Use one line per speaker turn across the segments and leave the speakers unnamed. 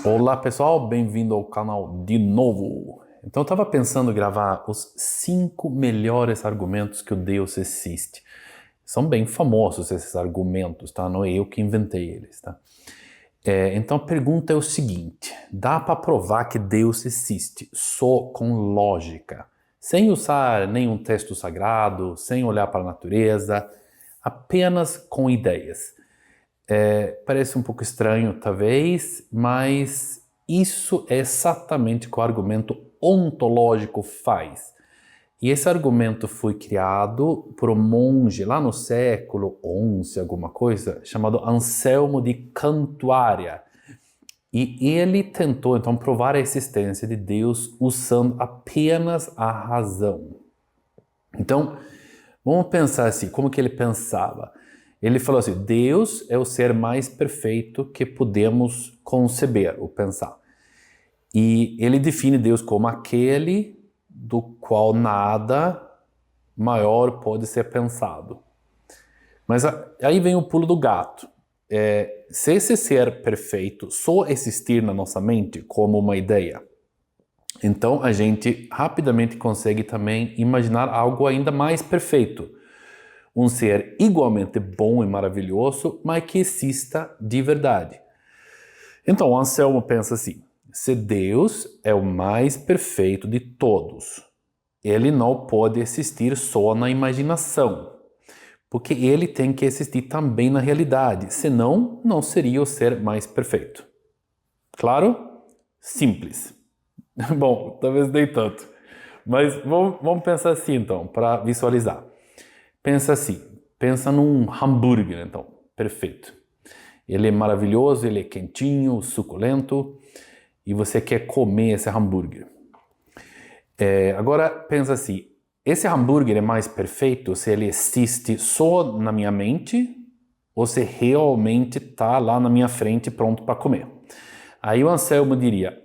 Olá pessoal, bem-vindo ao canal de novo. Então eu estava pensando em gravar os 5 melhores argumentos que o Deus existe. São bem famosos esses argumentos, tá? Não é eu que inventei eles, tá? Então a pergunta é o seguinte: dá para provar que Deus existe só com lógica, sem usar nenhum texto sagrado, sem olhar para a natureza, apenas com ideias? Parece um pouco estranho, talvez, mas isso é exatamente o que o argumento ontológico faz. E esse argumento foi criado por um monge lá no século XI, alguma coisa, chamado Anselmo de Cantuária. E ele tentou, então, provar a existência de Deus usando apenas a razão. Então, vamos pensar assim, como que ele pensava? Ele falou assim, Deus é o ser mais perfeito que podemos conceber ou pensar. E ele define Deus como aquele do qual nada maior pode ser pensado. Mas aí vem o pulo do gato. Se esse ser perfeito só existir na nossa mente como uma ideia, então a gente rapidamente consegue também imaginar algo ainda mais perfeito. Um ser igualmente bom e maravilhoso, mas que exista de verdade. Então Anselmo pensa assim, se Deus é o mais perfeito de todos, ele não pode existir só na imaginação, porque ele tem que existir também na realidade, senão não seria o ser mais perfeito. Claro? Simples. Bom, talvez nem tanto. Mas vamos pensar assim então, para visualizar. Pensa assim, pensa num hambúrguer então, perfeito. Ele é maravilhoso, ele é quentinho, suculento, e você quer comer esse hambúrguer. Agora pensa assim, esse hambúrguer é mais perfeito se ele existe só na minha mente ou se realmente está lá na minha frente pronto para comer. Aí o Anselmo diria,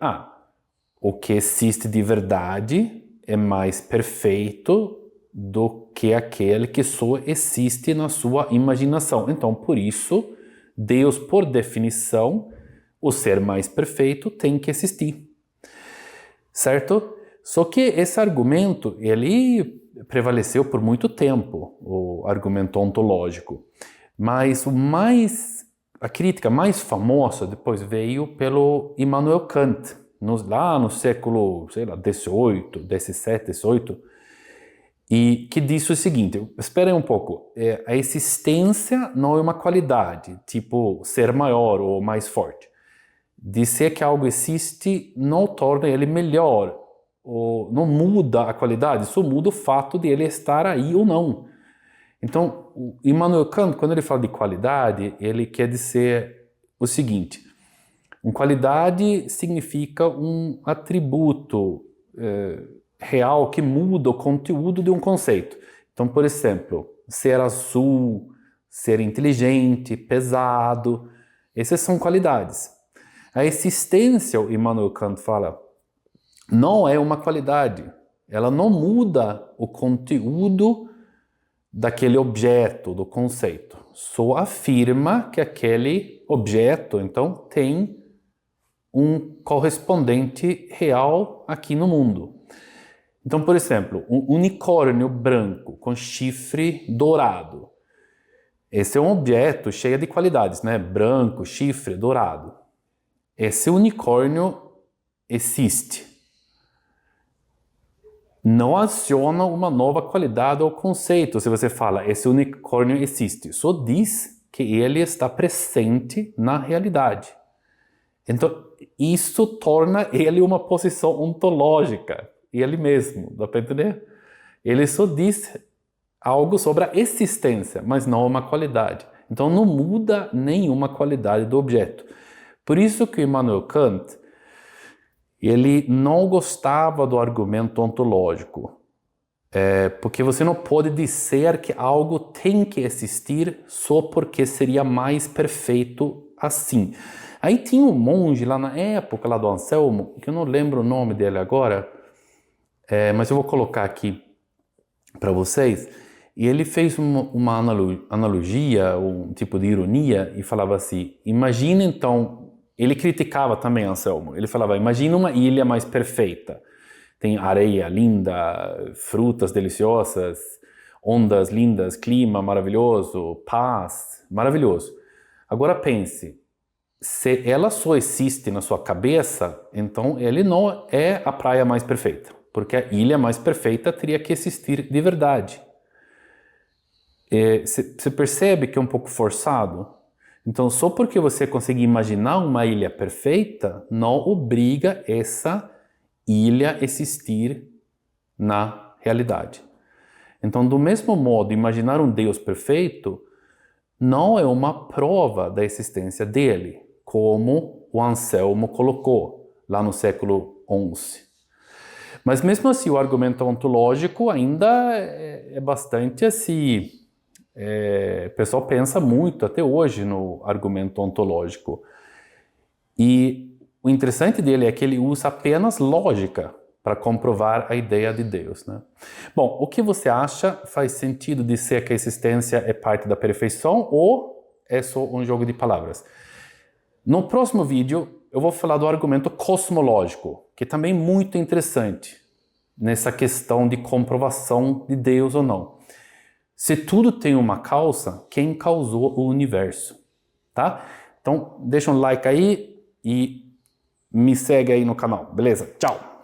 o que existe de verdade é mais perfeito do que aquele que só existe na sua imaginação. Então, por isso, Deus, por definição, o ser mais perfeito tem que existir. Certo? Só que esse argumento, ele prevaleceu por muito tempo, o argumento ontológico. Mas a crítica mais famosa depois veio pelo Immanuel Kant, lá no século, sei lá, 18, 17, 18, e que disse o seguinte, espera aí um pouco, a existência não é uma qualidade, tipo ser maior ou mais forte. Dizer que algo existe não torna ele melhor, ou não muda a qualidade, só muda o fato de ele estar aí ou não. Então, o Immanuel Kant, quando ele fala de qualidade, ele quer dizer o seguinte, qualidade significa um atributo real que muda o conteúdo de um conceito. Então, por exemplo, ser azul, ser inteligente, pesado, essas são qualidades. A existência, o Immanuel Kant fala, não é uma qualidade. Ela não muda o conteúdo daquele objeto, do conceito. Só afirma que aquele objeto, então, tem um correspondente real aqui no mundo. Então, por exemplo, um unicórnio branco com chifre dourado. Esse é um objeto cheio de qualidades, né? Branco, chifre, dourado. Esse unicórnio existe. Não adiciona uma nova qualidade ao conceito se você fala, esse unicórnio existe. Só diz que ele está presente na realidade. Então, isso torna ele uma posição ontológica, ele mesmo, dá para entender? Ele só diz algo sobre a existência, mas não uma qualidade. Então, não muda nenhuma qualidade do objeto. Por isso que Immanuel Kant, ele não gostava do argumento ontológico, porque você não pode dizer que algo tem que existir só porque seria mais perfeito assim. Aí tinha um monge lá na época lá do Anselmo, que eu não lembro o nome dele agora, mas eu vou colocar aqui para vocês, e ele fez uma analogia, um tipo de ironia, e falava assim, imagine então ele criticava também Anselmo. Ele falava, imagina uma ilha mais perfeita. Tem areia linda, frutas deliciosas, ondas lindas, clima maravilhoso, paz, maravilhoso. Agora pense, se ela só existe na sua cabeça, então ele não é a praia mais perfeita, porque a ilha mais perfeita teria que existir de verdade. Você percebe que é um pouco forçado? Então, só porque você consegue imaginar uma ilha perfeita, não obriga essa ilha a existir na realidade. Então, do mesmo modo, imaginar um Deus perfeito não é uma prova da existência dele, como o Anselmo colocou lá no século XI. Mas mesmo assim, o argumento ontológico ainda é bastante assim. O pessoal pensa muito até hoje no argumento ontológico. E o interessante dele é que ele usa apenas lógica para comprovar a ideia de Deus, né? Bom, o que você acha? Faz sentido dizer que a existência é parte da perfeição ou é só um jogo de palavras? No próximo vídeo, eu vou falar do argumento cosmológico, que é também muito interessante nessa questão de comprovação de Deus ou não. Se tudo tem uma causa, quem causou o universo, tá? Então, deixa um like aí e me segue aí no canal, beleza? Tchau!